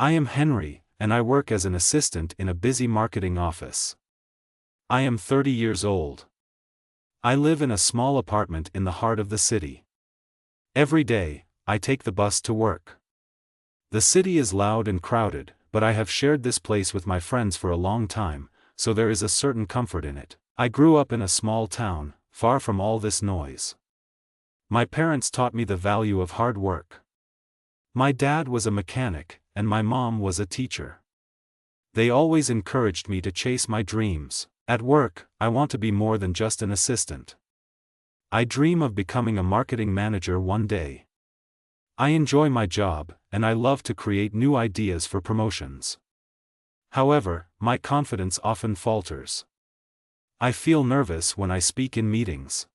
I am Henry, and I work as an assistant in a busy marketing office. I am 30 years old. I live in a small apartment in the heart of the city. Every day, I take the bus to work. The city is loud and crowded, but I have shared this place with my friends for a long time, so there is a certain comfort in it. I grew up in a small town, far from all this noise. My parents taught me the value of hard work. My dad was a mechanic, and my mom was a teacher. They always encouraged me to chase my dreams. At work, I want to be more than just an assistant. I dream of becoming a marketing manager one day. I enjoy my job, and I love to create new ideas for promotions. However, my confidence often falters. I feel nervous when I speak in meetings.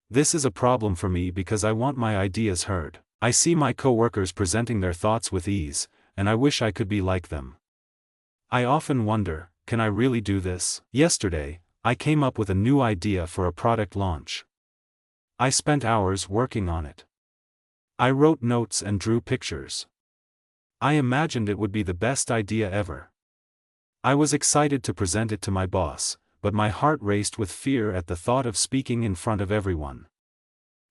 This is a problem for me because I want my ideas heard. I see my coworkers presenting their thoughts with ease, and I wish I could be like them. I often wonder, can I really do this? Yesterday, I came up with a new idea for a product launch. I spent hours working on it. I wrote notes and drew pictures. I imagined it would be the best idea ever. I was excited to present it to my boss, but my heart raced with fear at the thought of speaking in front of everyone.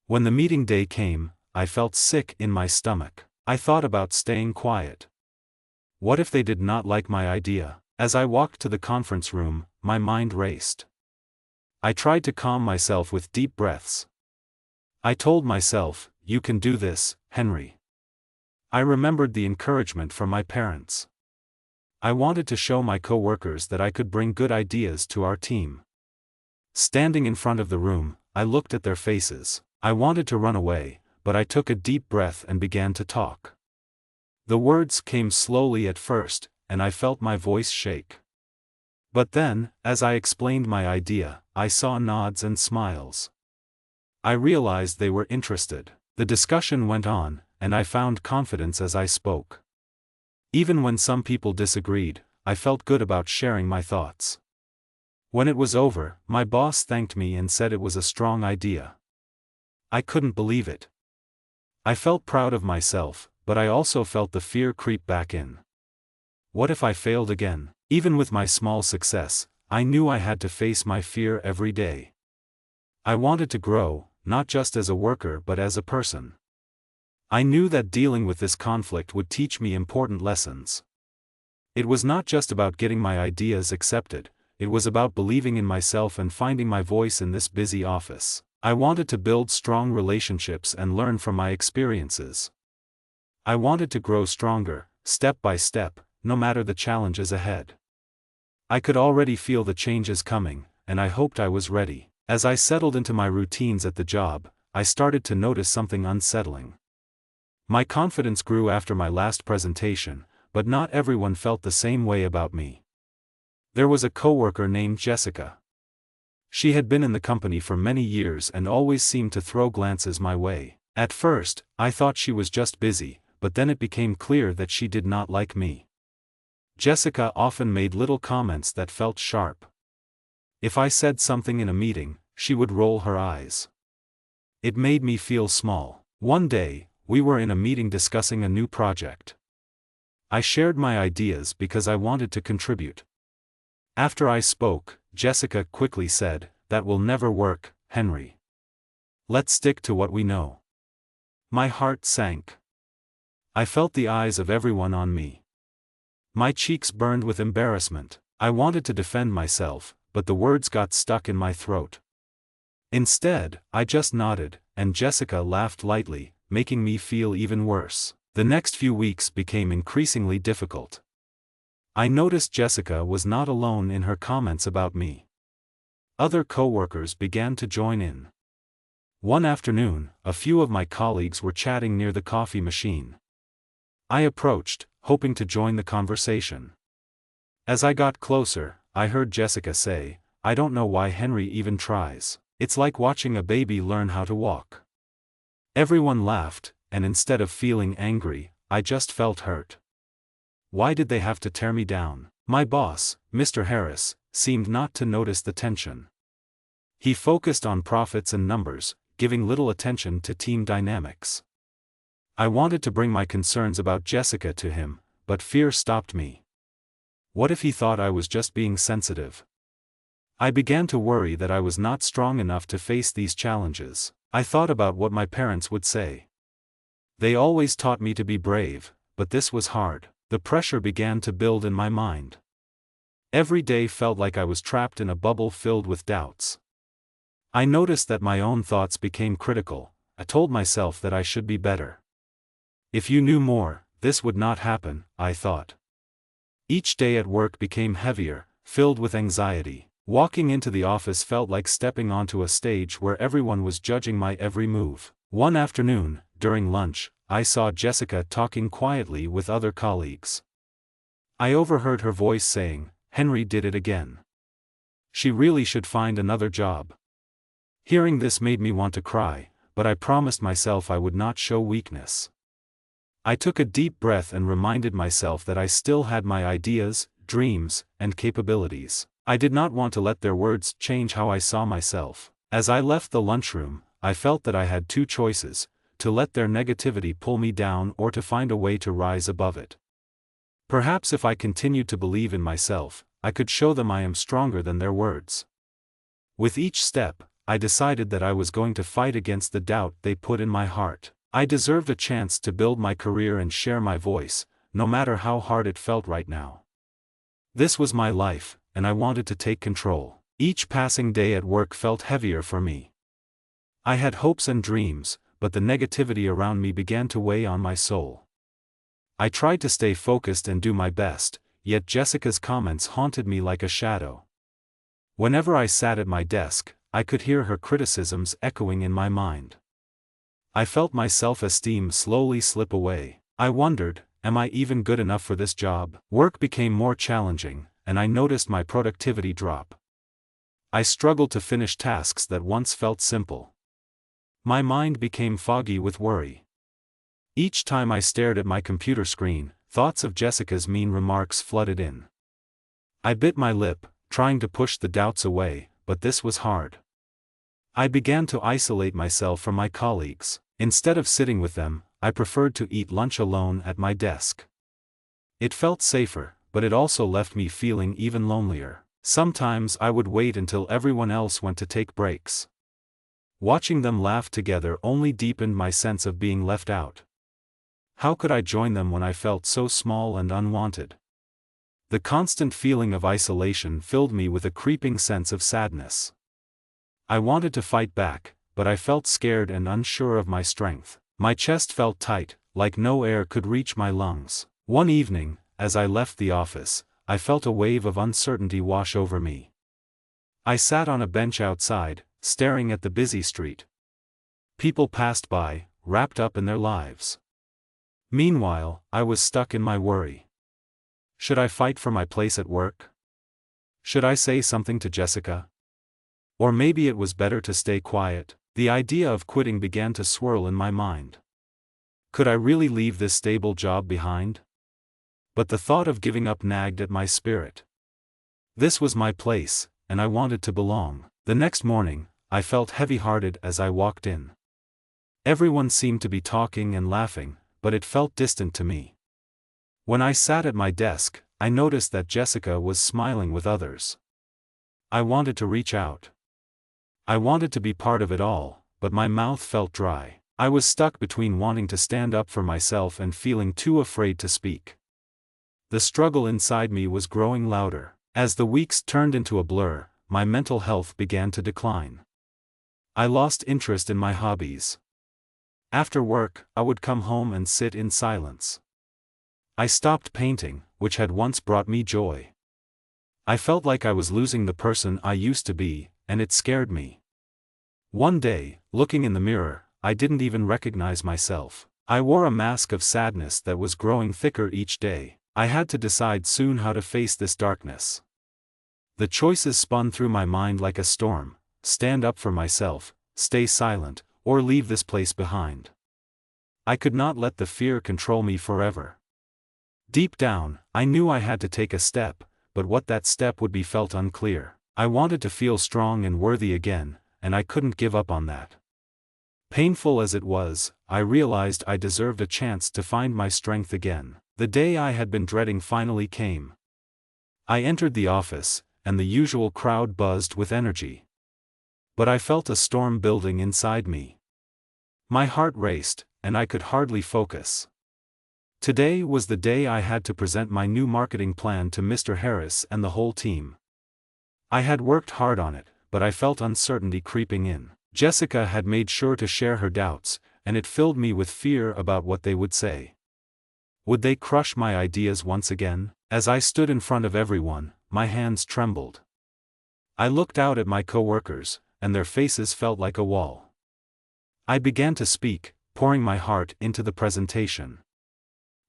When the meeting day came, I felt sick in my stomach. I thought about staying quiet. What if they did not like my idea? As I walked to the conference room, my mind raced. I tried to calm myself with deep breaths. I told myself, "You can do this, Henry." I remembered the encouragement from my parents. I wanted to show my coworkers that I could bring good ideas to our team. Standing in front of the room, I looked at their faces. I wanted to run away, but I took a deep breath and began to talk. The words came slowly at first, and I felt my voice shake. But then, as I explained my idea, I saw nods and smiles. I realized they were interested. The discussion went on, and I found confidence as I spoke. Even when some people disagreed, I felt good about sharing my thoughts. When it was over, my boss thanked me and said it was a strong idea. I couldn't believe it. I felt proud of myself, but I also felt the fear creep back in. What if I failed again? Even with my small success, I knew I had to face my fear every day. I wanted to grow, not just as a worker but as a person. I knew that dealing with this conflict would teach me important lessons. It was not just about getting my ideas accepted, it was about believing in myself and finding my voice in this busy office. I wanted to build strong relationships and learn from my experiences. I wanted to grow stronger, step by step, no matter the challenges ahead. I could already feel the changes coming, and I hoped I was ready. As I settled into my routines at the job, I started to notice something unsettling. My confidence grew after my last presentation, but not everyone felt the same way about me. There was a coworker named Jessica. She had been in the company for many years and always seemed to throw glances my way. At first, I thought she was just busy, but then it became clear that she did not like me. Jessica often made little comments that felt sharp. If I said something in a meeting, she would roll her eyes. It made me feel small. One day, we were in a meeting discussing a new project. I shared my ideas because I wanted to contribute. After I spoke, Jessica quickly said, "That will never work, Henry. Let's stick to what we know." My heart sank. I felt the eyes of everyone on me. My cheeks burned with embarrassment. I wanted to defend myself, but the words got stuck in my throat. Instead, I just nodded, and Jessica laughed lightly, making me feel even worse. The next few weeks became increasingly difficult. I noticed Jessica was not alone in her comments about me. Other coworkers began to join in. One afternoon, a few of my colleagues were chatting near the coffee machine. I approached, hoping to join the conversation. As I got closer, I heard Jessica say, "I don't know why Henry even tries. It's like watching a baby learn how to walk." Everyone laughed, and instead of feeling angry, I just felt hurt. Why did they have to tear me down? My boss, Mr. Harris, seemed not to notice the tension. He focused on profits and numbers, giving little attention to team dynamics. I wanted to bring my concerns about Jessica to him, but fear stopped me. What if he thought I was just being sensitive? I began to worry that I was not strong enough to face these challenges. I thought about what my parents would say. They always taught me to be brave, but this was hard. The pressure began to build in my mind. Every day felt like I was trapped in a bubble filled with doubts. I noticed that my own thoughts became critical. I told myself that I should be better. If you knew more, this would not happen, I thought. Each day at work became heavier, filled with anxiety. Walking into the office felt like stepping onto a stage where everyone was judging my every move. One afternoon, during lunch, I saw Jessica talking quietly with other colleagues. I overheard her voice saying, "Henry did it again. She really should find another job." Hearing this made me want to cry, but I promised myself I would not show weakness. I took a deep breath and reminded myself that I still had my ideas, dreams, and capabilities. I did not want to let their words change how I saw myself. As I left the lunchroom, I felt that I had two choices: to let their negativity pull me down or to find a way to rise above it. Perhaps if I continued to believe in myself, I could show them I am stronger than their words. With each step, I decided that I was going to fight against the doubt they put in my heart. I deserved a chance to build my career and share my voice, no matter how hard it felt right now. This was my life, and I wanted to take control. Each passing day at work felt heavier for me. I had hopes and dreams, but the negativity around me began to weigh on my soul. I tried to stay focused and do my best, yet Jessica's comments haunted me like a shadow. Whenever I sat at my desk, I could hear her criticisms echoing in my mind. I felt my self-esteem slowly slip away. I wondered, am I even good enough for this job? Work became more challenging, and I noticed my productivity drop. I struggled to finish tasks that once felt simple. My mind became foggy with worry. Each time I stared at my computer screen, thoughts of Jessica's mean remarks flooded in. I bit my lip, trying to push the doubts away, but this was hard. I began to isolate myself from my colleagues. Instead of sitting with them, I preferred to eat lunch alone at my desk. It felt safer, but it also left me feeling even lonelier. Sometimes I would wait until everyone else went to take breaks. Watching them laugh together only deepened my sense of being left out. How could I join them when I felt so small and unwanted? The constant feeling of isolation filled me with a creeping sense of sadness. I wanted to fight back, but I felt scared and unsure of my strength. My chest felt tight, like no air could reach my lungs. One evening, as I left the office, I felt a wave of uncertainty wash over me. I sat on a bench outside, staring at the busy street. People passed by, wrapped up in their lives. Meanwhile, I was stuck in my worry. Should I fight for my place at work? Should I say something to Jessica? Or maybe it was better to stay quiet. The idea of quitting began to swirl in my mind. Could I really leave this stable job behind? But the thought of giving up nagged at my spirit. This was my place, and I wanted to belong. The next morning, I felt heavy-hearted as I walked in. Everyone seemed to be talking and laughing, but it felt distant to me. When I sat at my desk, I noticed that Jessica was smiling with others. I wanted to reach out. I wanted to be part of it all, but my mouth felt dry. I was stuck between wanting to stand up for myself and feeling too afraid to speak. The struggle inside me was growing louder. As the weeks turned into a blur, my mental health began to decline. I lost interest in my hobbies. After work, I would come home and sit in silence. I stopped painting, which had once brought me joy. I felt like I was losing the person I used to be, and it scared me. One day, looking in the mirror, I didn't even recognize myself. I wore a mask of sadness that was growing thicker each day. I had to decide soon how to face this darkness. The choices spun through my mind like a storm: stand up for myself, stay silent, or leave this place behind. I could not let the fear control me forever. Deep down, I knew I had to take a step, but what that step would be felt unclear. I wanted to feel strong and worthy again, and I couldn't give up on that. Painful as it was, I realized I deserved a chance to find my strength again. The day I had been dreading finally came. I entered the office, and the usual crowd buzzed with energy. But I felt a storm building inside me. My heart raced, and I could hardly focus. Today was the day I had to present my new marketing plan to Mr. Harris and the whole team. I had worked hard on it, but I felt uncertainty creeping in. Jessica had made sure to share her doubts, and it filled me with fear about what they would say. Would they crush my ideas once again? As I stood in front of everyone, my hands trembled. I looked out at my coworkers, and their faces felt like a wall. I began to speak, pouring my heart into the presentation.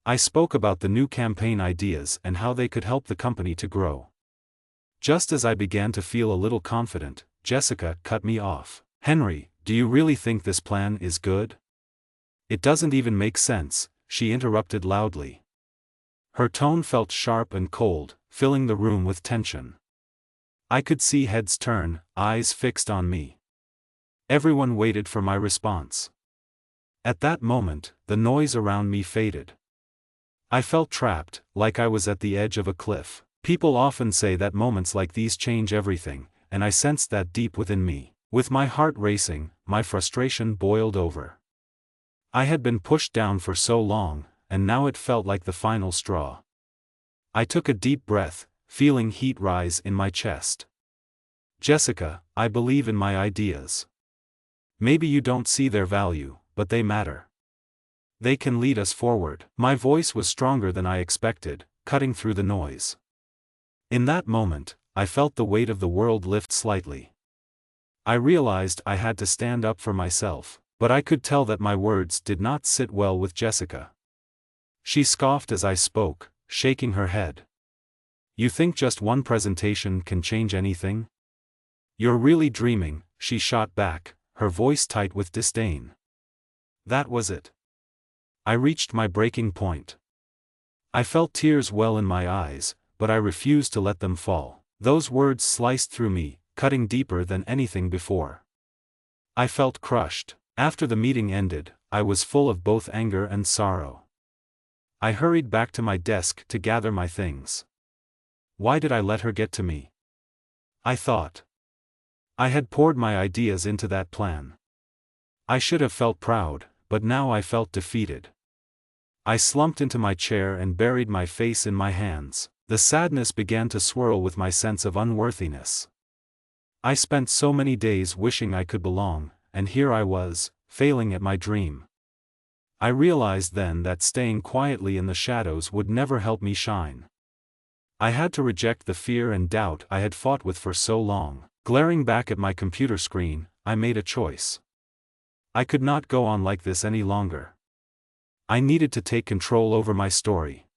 I spoke about the new campaign ideas and how they could help the company to grow. Just as I began to feel a little confident, Jessica cut me off. "Henry, do you really think this plan is good?" "It doesn't even make sense," she interrupted loudly. Her tone felt sharp and cold, filling the room with tension. I could see heads turn, eyes fixed on me. Everyone waited for my response. At that moment, the noise around me faded. I felt trapped, like I was at the edge of a cliff. People often say that moments like these change everything, and I sensed that deep within me. With my heart racing, my frustration boiled over. I had been pushed down for so long, and now it felt like the final straw. I took a deep breath, feeling heat rise in my chest. "Jessica, I believe in my ideas. Maybe you don't see their value, but they matter. They can lead us forward." My voice was stronger than I expected, cutting through the noise. In that moment, I felt the weight of the world lift slightly. I realized I had to stand up for myself, but I could tell that my words did not sit well with Jessica. She scoffed as I spoke, shaking her head. "You think just one presentation can change anything? You're really dreaming," she shot back, her voice tight with disdain. That was it. I reached my breaking point. I felt tears well in my eyes, but I refused to let them fall. Those words sliced through me, cutting deeper than anything before. I felt crushed. After the meeting ended, I was full of both anger and sorrow. I hurried back to my desk to gather my things. Why did I let her get to me? I thought. I had poured my ideas into that plan. I should have felt proud, but now I felt defeated. I slumped into my chair and buried my face in my hands. The sadness began to swirl with my sense of unworthiness. I spent so many days wishing I could belong, and here I was, failing at my dream. I realized then that staying quietly in the shadows would never help me shine. I had to reject the fear and doubt I had fought with for so long. Glaring back at my computer screen, I made a choice. I could not go on like this any longer. I needed to take control over my story.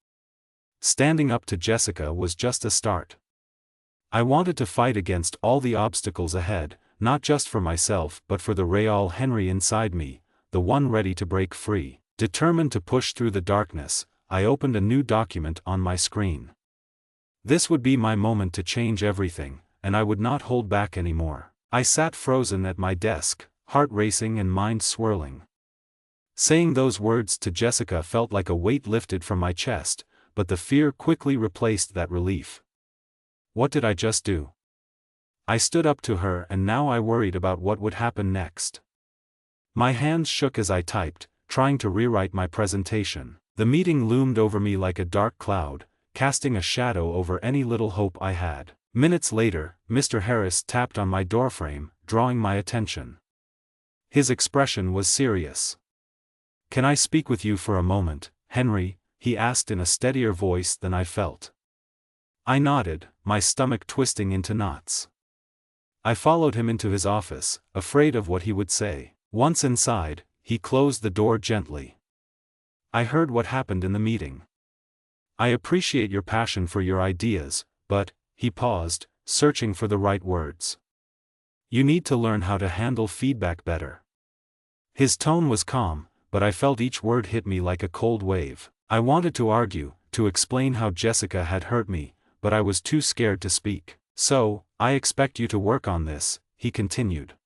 Standing up to Jessica was just a start. I wanted to fight against all the obstacles ahead, not just for myself but for the Real Henry inside me, the one ready to break free. Determined to push through the darkness, I opened a new document on my screen. This would be my moment to change everything, and I would not hold back anymore. I sat frozen at my desk, heart racing and mind swirling. Saying those words to Jessica felt like a weight lifted from my chest, but the fear quickly replaced that relief. What did I just do? I stood up to her and now I worried about what would happen next. My hands shook as I typed, trying to rewrite my presentation. The meeting loomed over me like a dark cloud, casting a shadow over any little hope I had. Minutes later, Mr. Harris tapped on my doorframe, drawing my attention. His expression was serious. "Can I speak with you for a moment, Henry?" he asked in a steadier voice than I felt. I nodded, my stomach twisting into knots. I followed him into his office, afraid of what he would say. Once inside, he closed the door gently. "I heard what happened in the meeting. I appreciate your passion for your ideas, but," he paused, searching for the right words. "You need to learn how to handle feedback better." His tone was calm, but I felt each word hit me like a cold wave. I wanted to argue, to explain how Jessica had hurt me, but I was too scared to speak. "So, I expect you to work on this," he continued.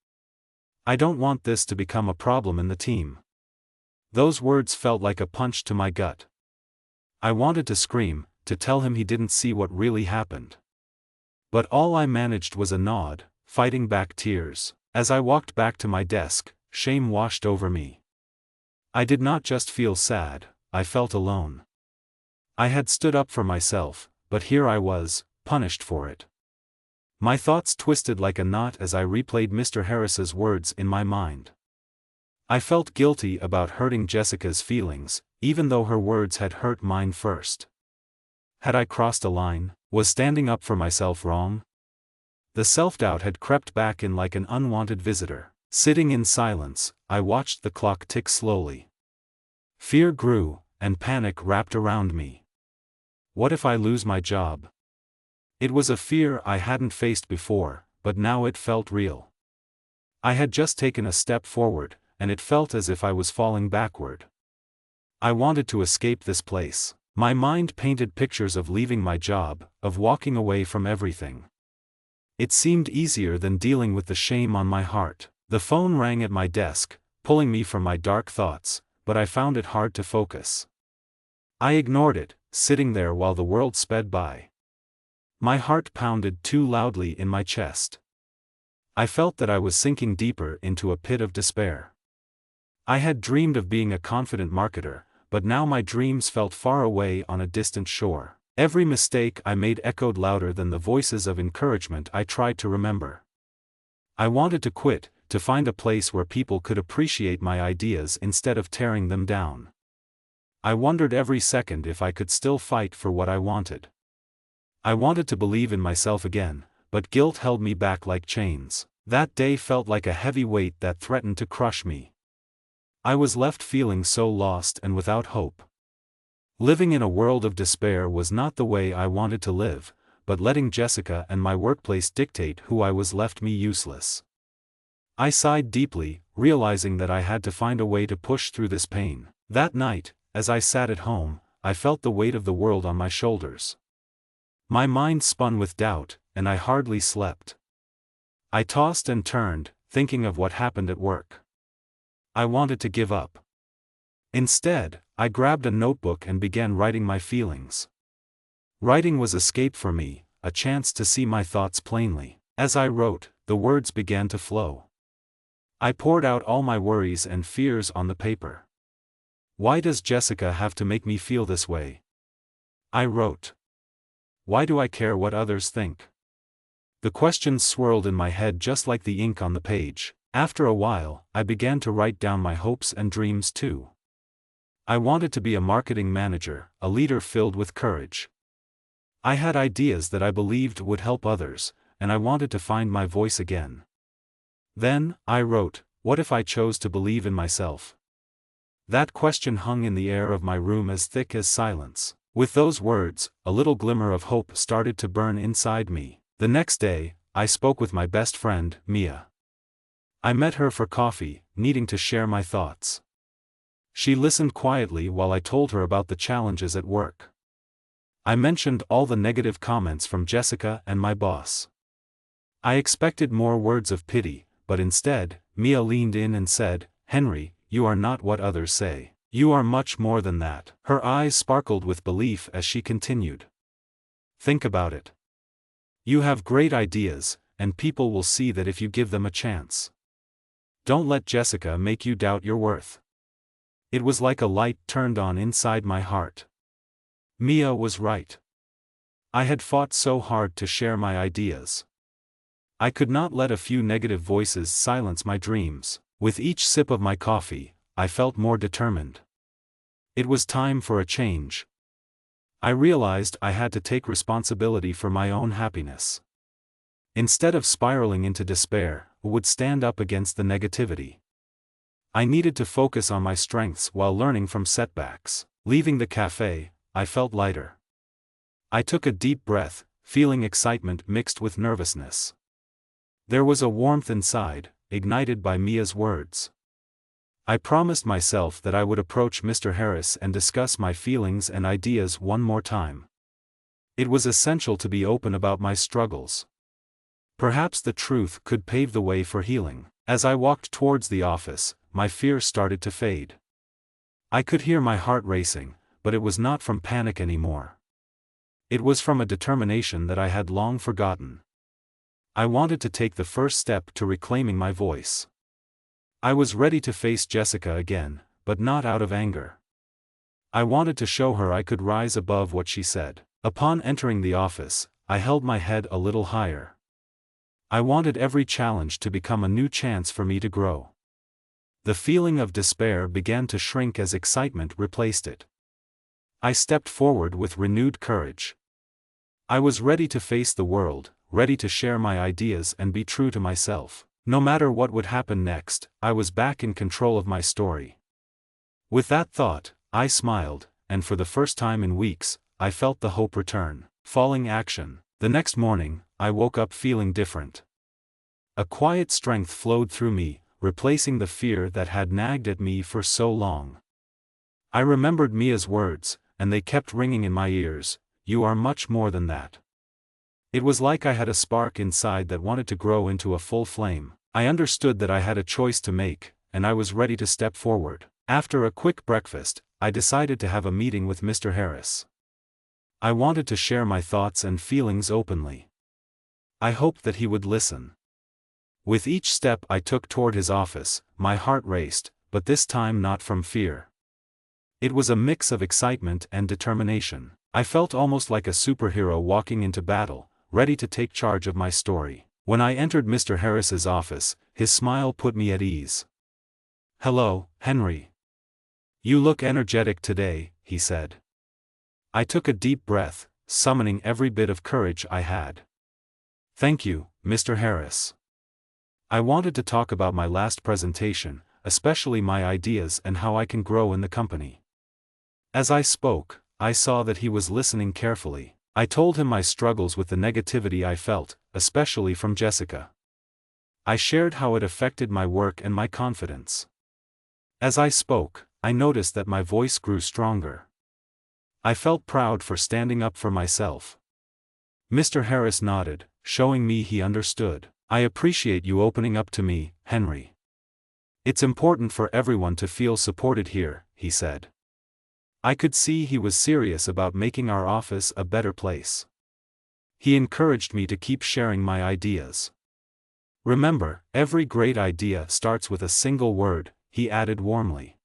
"I don't want this to become a problem in the team." Those words felt like a punch to my gut. I wanted to scream, to tell him he didn't see what really happened. But all I managed was a nod, fighting back tears. As I walked back to my desk, shame washed over me. I did not just feel sad, I felt alone. I had stood up for myself, but here I was, punished for it. My thoughts twisted like a knot as I replayed Mr. Harris's words in my mind. I felt guilty about hurting Jessica's feelings, even though her words had hurt mine first. Had I crossed a line? Was standing up for myself wrong? The self-doubt had crept back in like an unwanted visitor. Sitting in silence, I watched the clock tick slowly. Fear grew, and panic wrapped around me. What if I lose my job? It was a fear I hadn't faced before, but now it felt real. I had just taken a step forward, and it felt as if I was falling backward. I wanted to escape this place. My mind painted pictures of leaving my job, of walking away from everything. It seemed easier than dealing with the shame on my heart. The phone rang at my desk, pulling me from my dark thoughts, but I found it hard to focus. I ignored it, sitting there while the world sped by. My heart pounded too loudly in my chest. I felt that I was sinking deeper into a pit of despair. I had dreamed of being a confident marketer, but now my dreams felt far away on a distant shore. Every mistake I made echoed louder than the voices of encouragement I tried to remember. I wanted to quit, to find a place where people could appreciate my ideas instead of tearing them down. I wondered every second if I could still fight for what I wanted. I wanted to believe in myself again, but guilt held me back like chains. That day felt like a heavy weight that threatened to crush me. I was left feeling so lost and without hope. Living in a world of despair was not the way I wanted to live, but letting Jessica and my workplace dictate who I was left me useless. I sighed deeply, realizing that I had to find a way to push through this pain. That night, as I sat at home, I felt the weight of the world on my shoulders. My mind spun with doubt, and I hardly slept. I tossed and turned, thinking of what happened at work. I wanted to give up. Instead, I grabbed a notebook and began writing my feelings. Writing was escape for me, a chance to see my thoughts plainly. As I wrote, the words began to flow. I poured out all my worries and fears on the paper. Why does Jessica have to make me feel this way? I wrote. Why do I care what others think? The questions swirled in my head just like the ink on the page. After a while, I began to write down my hopes and dreams too. I wanted to be a marketing manager, a leader filled with courage. I had ideas that I believed would help others, and I wanted to find my voice again. Then, I wrote, what if I chose to believe in myself? That question hung in the air of my room as thick as silence. With those words, a little glimmer of hope started to burn inside me. The next day, I spoke with my best friend, Mia. I met her for coffee, needing to share my thoughts. She listened quietly while I told her about the challenges at work. I mentioned all the negative comments from Jessica and my boss. I expected more words of pity, but instead, Mia leaned in and said, "Henry, you are not what others say. You are much more than that." Her eyes sparkled with belief as she continued. "Think about it. You have great ideas, and people will see that if you give them a chance. Don't let Jessica make you doubt your worth." It was like a light turned on inside my heart. Mia was right. I had fought so hard to share my ideas. I could not let a few negative voices silence my dreams. With each sip of my coffee, I felt more determined. It was time for a change. I realized I had to take responsibility for my own happiness. Instead of spiraling into despair, I would stand up against the negativity. I needed to focus on my strengths while learning from setbacks. Leaving the cafe, I felt lighter. I took a deep breath, feeling excitement mixed with nervousness. There was a warmth inside, ignited by Mia's words. I promised myself that I would approach Mr. Harris and discuss my feelings and ideas one more time. It was essential to be open about my struggles. Perhaps the truth could pave the way for healing. As I walked towards the office, my fear started to fade. I could hear my heart racing, but it was not from panic anymore. It was from a determination that I had long forgotten. I wanted to take the first step to reclaiming my voice. I was ready to face Jessica again, but not out of anger. I wanted to show her I could rise above what she said. Upon entering the office, I held my head a little higher. I wanted every challenge to become a new chance for me to grow. The feeling of despair began to shrink as excitement replaced it. I stepped forward with renewed courage. I was ready to face the world, ready to share my ideas and be true to myself. No matter what would happen next, I was back in control of my story. With that thought, I smiled, and for the first time in weeks, I felt the hope return. Falling action. The next morning, I woke up feeling different. A quiet strength flowed through me, replacing the fear that had nagged at me for so long. I remembered Mia's words, and they kept ringing in my ears, "You are much more than that." It was like I had a spark inside that wanted to grow into a full flame. I understood that I had a choice to make, and I was ready to step forward. After a quick breakfast, I decided to have a meeting with Mr. Harris. I wanted to share my thoughts and feelings openly. I hoped that he would listen. With each step I took toward his office, my heart raced, but this time not from fear. It was a mix of excitement and determination. I felt almost like a superhero walking into battle, ready to take charge of my story. When I entered Mr. Harris's office, his smile put me at ease. "Hello, Henry. You look energetic today," he said. I took a deep breath, summoning every bit of courage I had. "Thank you, Mr. Harris. I wanted to talk about my last presentation, especially my ideas and how I can grow in the company." As I spoke, I saw that he was listening carefully. I told him my struggles with the negativity I felt, especially from Jessica. I shared how it affected my work and my confidence. As I spoke, I noticed that my voice grew stronger. I felt proud for standing up for myself. Mr. Harris nodded, showing me he understood. "I appreciate you opening up to me, Henry. It's important for everyone to feel supported here," he said. I could see he was serious about making our office a better place. He encouraged me to keep sharing my ideas. "Remember, every great idea starts with a single word," he added warmly.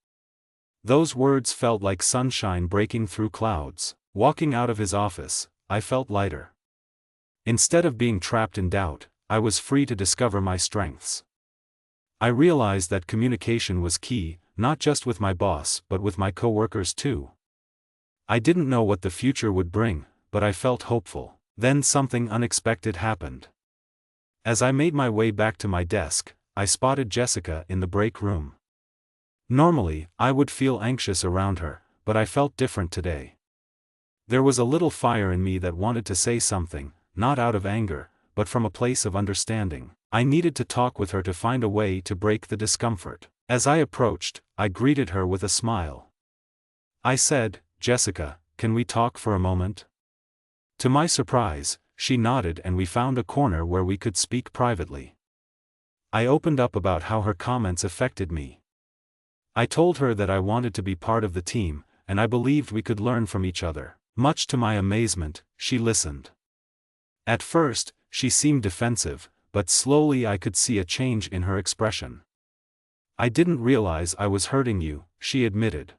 Those words felt like sunshine breaking through clouds. Walking out of his office, I felt lighter. Instead of being trapped in doubt, I was free to discover my strengths. I realized that communication was key, not just with my boss but with my coworkers too. I didn't know what the future would bring, but I felt hopeful. Then something unexpected happened. As I made my way back to my desk, I spotted Jessica in the break room. Normally, I would feel anxious around her, but I felt different today. There was a little fire in me that wanted to say something, not out of anger, but from a place of understanding. I needed to talk with her to find a way to break the discomfort. As I approached, I greeted her with a smile. I said, "Jessica, can we talk for a moment?" To my surprise, she nodded and we found a corner where we could speak privately. I opened up about how her comments affected me. I told her that I wanted to be part of the team, and I believed we could learn from each other. Much to my amazement, she listened. At first, she seemed defensive, but slowly I could see a change in her expression. "I didn't realize I was hurting you," she admitted.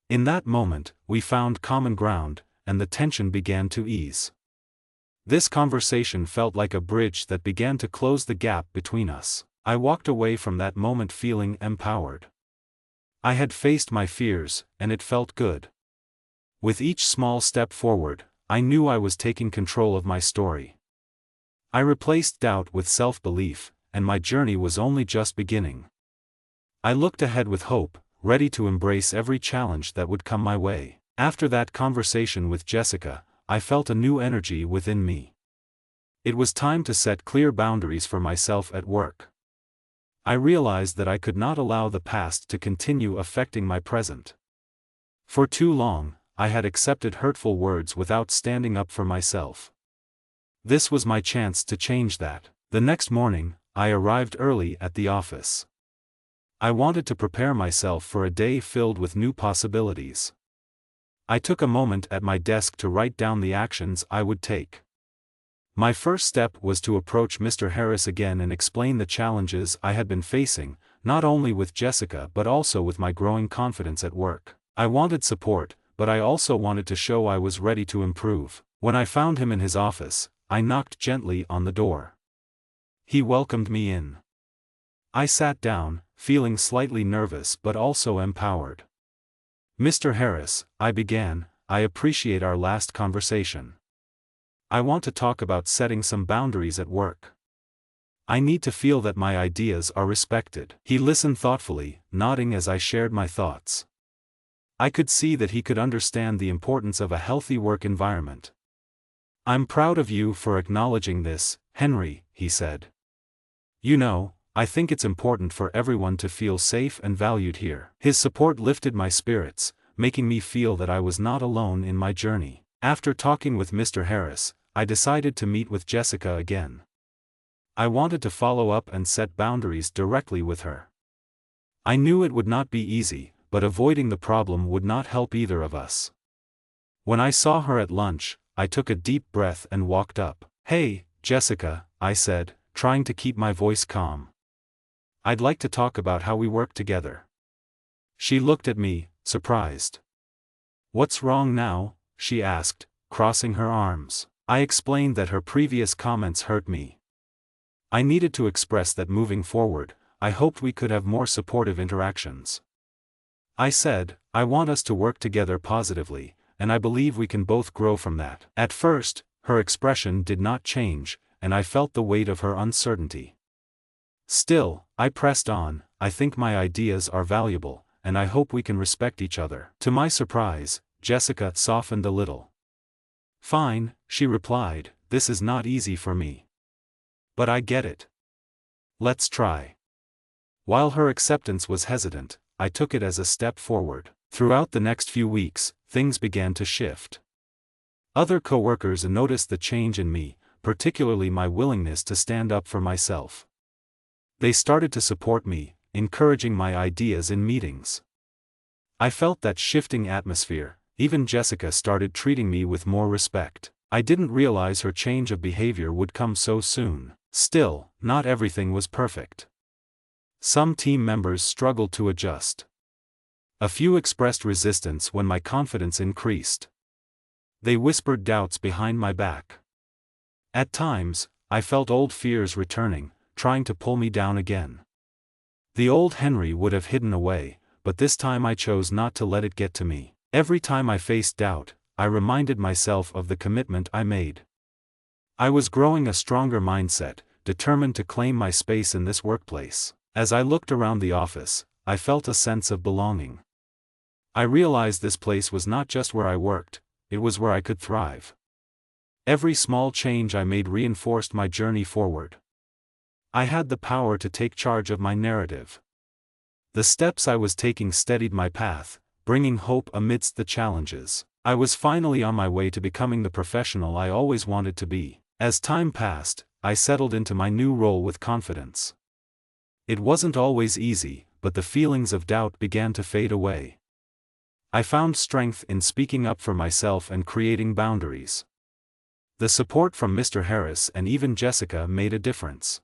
In that moment, we found common ground, and the tension began to ease. This conversation felt like a bridge that began to close the gap between us. I walked away from that moment feeling empowered. I had faced my fears, and it felt good. With each small step forward, I knew I was taking control of my story. I replaced doubt with self-belief, and my journey was only just beginning. I looked ahead with hope, ready to embrace every challenge that would come my way. After that conversation with Jessica, I felt a new energy within me. It was time to set clear boundaries for myself at work. I realized that I could not allow the past to continue affecting my present. For too long, I had accepted hurtful words without standing up for myself. This was my chance to change that. The next morning, I arrived early at the office. I wanted to prepare myself for a day filled with new possibilities. I took a moment at my desk to write down the actions I would take. My first step was to approach Mr. Harris again and explain the challenges I had been facing, not only with Jessica but also with my growing confidence at work. I wanted support, but I also wanted to show I was ready to improve. When I found him in his office, I knocked gently on the door. He welcomed me in. I sat down, feeling slightly nervous but also empowered. "Mr. Harris," I began, "I appreciate our last conversation. I want to talk about setting some boundaries at work. I need to feel that my ideas are respected." He listened thoughtfully, nodding as I shared my thoughts. I could see that he could understand the importance of a healthy work environment. "I'm proud of you for acknowledging this, Henry," he said. "You know, I think it's important for everyone to feel safe and valued here." His support lifted my spirits, making me feel that I was not alone in my journey. After talking with Mr. Harris, I decided to meet with Jessica again. I wanted to follow up and set boundaries directly with her. I knew it would not be easy, but avoiding the problem would not help either of us. When I saw her at lunch, I took a deep breath and walked up. "Hey, Jessica," I said, trying to keep my voice calm. "I'd like to talk about how we work together." She looked at me, surprised. "What's wrong now?" she asked, crossing her arms. I explained that her previous comments hurt me. I needed to express that moving forward, I hoped we could have more supportive interactions. I said, "I want us to work together positively, and I believe we can both grow from that." At first, her expression did not change, and I felt the weight of her uncertainty. Still, I pressed on, "I think my ideas are valuable, and I hope we can respect each other." To my surprise, Jessica softened a little. "Fine," she replied, "this is not easy for me. But I get it. Let's try." While her acceptance was hesitant, I took it as a step forward. Throughout the next few weeks, things began to shift. Other coworkers noticed the change in me, particularly my willingness to stand up for myself. They started to support me, encouraging my ideas in meetings. I felt that shifting atmosphere. Even Jessica started treating me with more respect. I didn't realize her change of behavior would come so soon. Still, not everything was perfect. Some team members struggled to adjust. A few expressed resistance when my confidence increased. They whispered doubts behind my back. At times, I felt old fears returning, trying to pull me down again. The old Henry would have hidden away, but this time I chose not to let it get to me. Every time I faced doubt, I reminded myself of the commitment I made. I was growing a stronger mindset, determined to claim my space in this workplace. As I looked around the office, I felt a sense of belonging. I realized this place was not just where I worked, it was where I could thrive. Every small change I made reinforced my journey forward. I had the power to take charge of my narrative. The steps I was taking steadied my path, bringing hope amidst the challenges. I was finally on my way to becoming the professional I always wanted to be. As time passed, I settled into my new role with confidence. It wasn't always easy, but the feelings of doubt began to fade away. I found strength in speaking up for myself and creating boundaries. The support from Mr. Harris and even Jessica made a difference.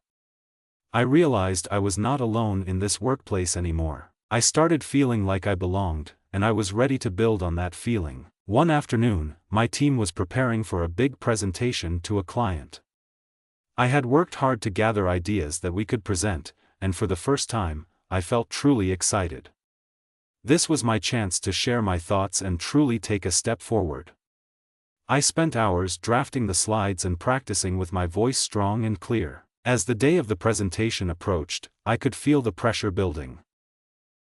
I realized I was not alone in this workplace anymore. I started feeling like I belonged, and I was ready to build on that feeling. One afternoon, my team was preparing for a big presentation to a client. I had worked hard to gather ideas that we could present, and for the first time, I felt truly excited. This was my chance to share my thoughts and truly take a step forward. I spent hours drafting the slides and practicing with my voice strong and clear. As the day of the presentation approached, I could feel the pressure building.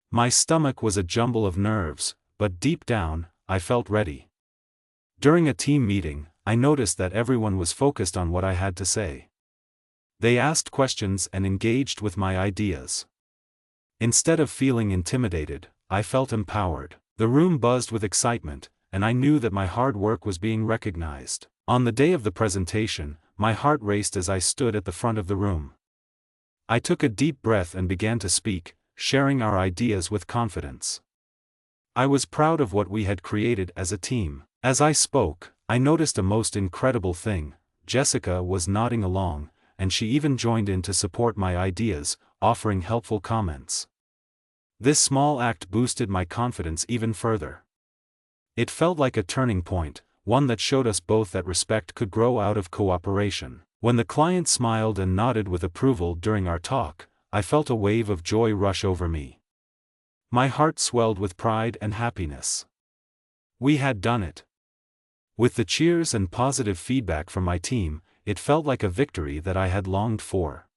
My stomach was a jumble of nerves, but deep down, I felt ready. During a team meeting, I noticed that everyone was focused on what I had to say. They asked questions and engaged with my ideas. Instead of feeling intimidated, I felt empowered. The room buzzed with excitement, and I knew that my hard work was being recognized. On the day of the presentation, my heart raced as I stood at the front of the room. I took a deep breath and began to speak, sharing our ideas with confidence. I was proud of what we had created as a team. As I spoke, I noticed a most incredible thing. Jessica was nodding along, and she even joined in to support my ideas, offering helpful comments. This small act boosted my confidence even further. It felt like a turning point, one that showed us both that respect could grow out of cooperation. When the client smiled and nodded with approval during our talk, I felt a wave of joy rush over me. My heart swelled with pride and happiness. We had done it. With the cheers and positive feedback from my team, it felt like a victory that I had longed for.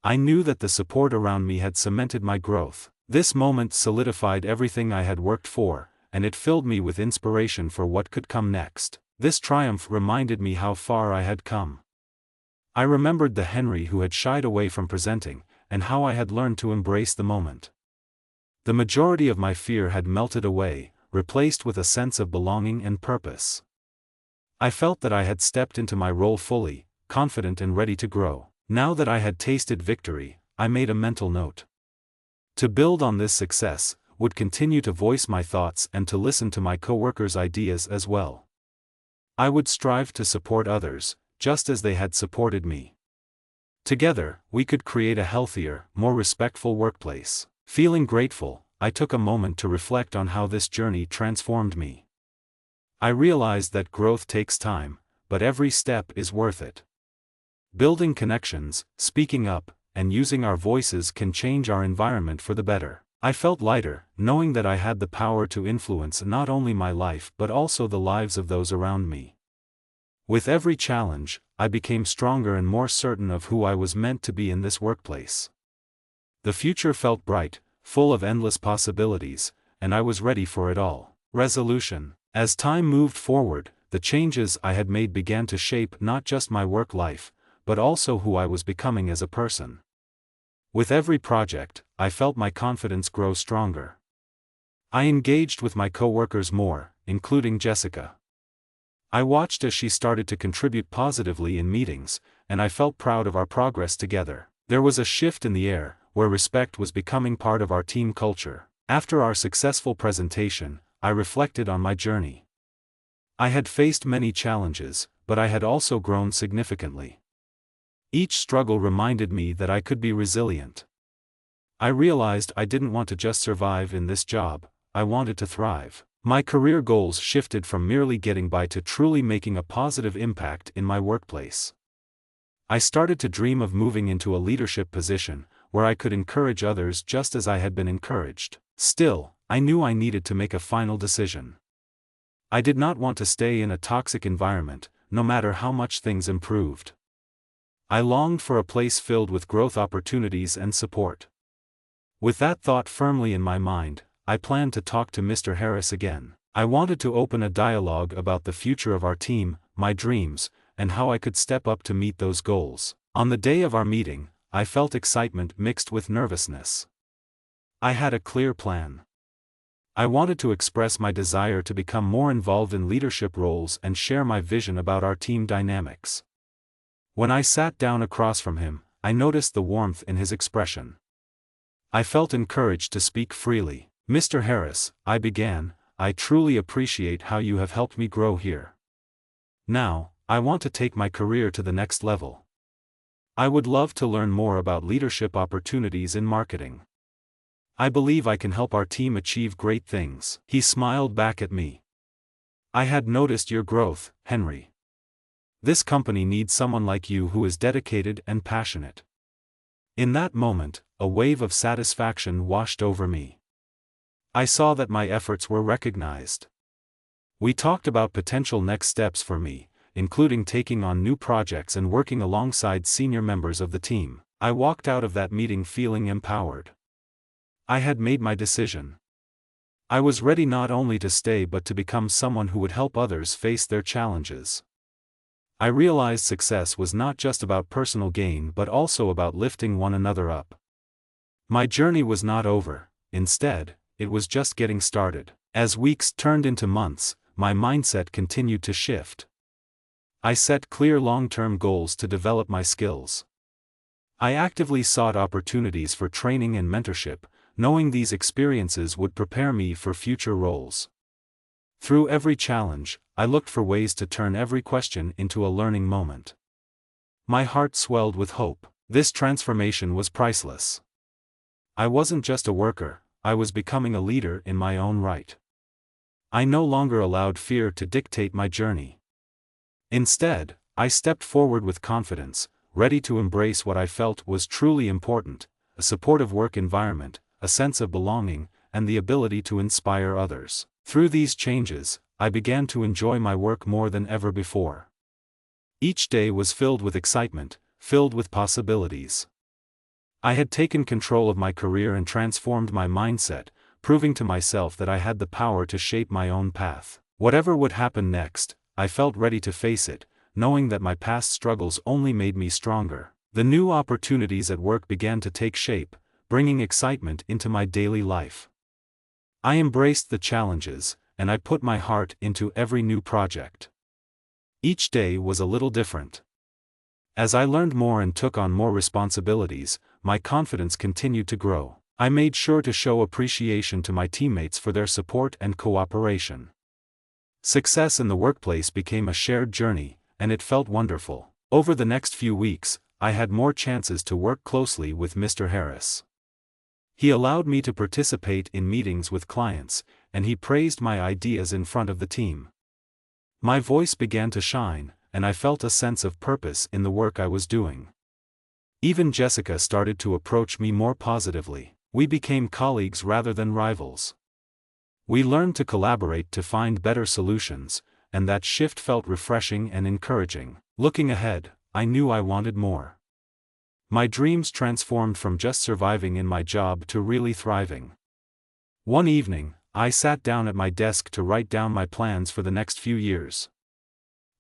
I knew that the support around me had cemented my growth. This moment solidified everything I had worked for, and it filled me with inspiration for what could come next. This triumph reminded me how far I had come. I remembered the Henry who had shied away from presenting, and how I had learned to embrace the moment. The majority of my fear had melted away, replaced with a sense of belonging and purpose. I felt that I had stepped into my role fully, confident and ready to grow. Now that I had tasted victory, I made a mental note. To build on this success, would continue to voice my thoughts and to listen to my coworkers' ideas as well. I would strive to support others, just as they had supported me. Together, we could create a healthier, more respectful workplace. Feeling grateful, I took a moment to reflect on how this journey transformed me. I realized that growth takes time, but every step is worth it. Building connections, speaking up, and using our voices can change our environment for the better. I felt lighter, knowing that I had the power to influence not only my life but also the lives of those around me. With every challenge, I became stronger and more certain of who I was meant to be in this workplace. The future felt bright, full of endless possibilities, and I was ready for it all. Resolution. As time moved forward, the changes I had made began to shape not just my work life, but also who I was becoming as a person. With every project, I felt my confidence grow stronger. I engaged with my coworkers more, including Jessica. I watched as she started to contribute positively in meetings, and I felt proud of our progress together. There was a shift in the air, where respect was becoming part of our team culture. After our successful presentation, I reflected on my journey. I had faced many challenges, but I had also grown significantly. Each struggle reminded me that I could be resilient. I realized I didn't want to just survive in this job, I wanted to thrive. My career goals shifted from merely getting by to truly making a positive impact in my workplace. I started to dream of moving into a leadership position, where I could encourage others just as I had been encouraged. Still, I knew I needed to make a final decision. I did not want to stay in a toxic environment, no matter how much things improved. I longed for a place filled with growth opportunities and support. With that thought firmly in my mind, I planned to talk to Mr. Harris again. I wanted to open a dialogue about the future of our team, my dreams, and how I could step up to meet those goals. On the day of our meeting, I felt excitement mixed with nervousness. I had a clear plan. I wanted to express my desire to become more involved in leadership roles and share my vision about our team dynamics. When I sat down across from him, I noticed the warmth in his expression. I felt encouraged to speak freely. "Mr. Harris," I began, "I truly appreciate how you have helped me grow here. Now, I want to take my career to the next level. I would love to learn more about leadership opportunities in marketing. I believe I can help our team achieve great things." He smiled back at me. "I had noticed your growth, Henry. This company needs someone like you who is dedicated and passionate." In that moment, a wave of satisfaction washed over me. I saw that my efforts were recognized. We talked about potential next steps for me, including taking on new projects and working alongside senior members of the team. I walked out of that meeting feeling empowered. I had made my decision. I was ready not only to stay but to become someone who would help others face their challenges. I realized success was not just about personal gain but also about lifting one another up. My journey was not over, instead, it was just getting started. As weeks turned into months, my mindset continued to shift. I set clear long-term goals to develop my skills. I actively sought opportunities for training and mentorship, knowing these experiences would prepare me for future roles. Through every challenge, I looked for ways to turn every question into a learning moment. My heart swelled with hope. This transformation was priceless. I wasn't just a worker, I was becoming a leader in my own right. I no longer allowed fear to dictate my journey. Instead, I stepped forward with confidence, ready to embrace what I felt was truly important: a supportive work environment, a sense of belonging, and the ability to inspire others. Through these changes, I began to enjoy my work more than ever before. Each day was filled with excitement, filled with possibilities. I had taken control of my career and transformed my mindset, proving to myself that I had the power to shape my own path. Whatever would happen next, I felt ready to face it, knowing that my past struggles only made me stronger. The new opportunities at work began to take shape, bringing excitement into my daily life. I embraced the challenges, and I put my heart into every new project. Each day was a little different. As I learned more and took on more responsibilities, my confidence continued to grow. I made sure to show appreciation to my teammates for their support and cooperation. Success in the workplace became a shared journey, and it felt wonderful. Over the next few weeks, I had more chances to work closely with Mr. Harris. He allowed me to participate in meetings with clients, and he praised my ideas in front of the team. My voice began to shine, and I felt a sense of purpose in the work I was doing. Even Jessica started to approach me more positively. We became colleagues rather than rivals. We learned to collaborate to find better solutions, and that shift felt refreshing and encouraging. Looking ahead, I knew I wanted more. My dreams transformed from just surviving in my job to really thriving. One evening, I sat down at my desk to write down my plans for the next few years.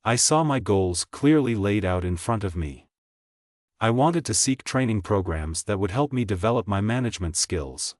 I saw my goals clearly laid out in front of me. I wanted to seek training programs that would help me develop my management skills.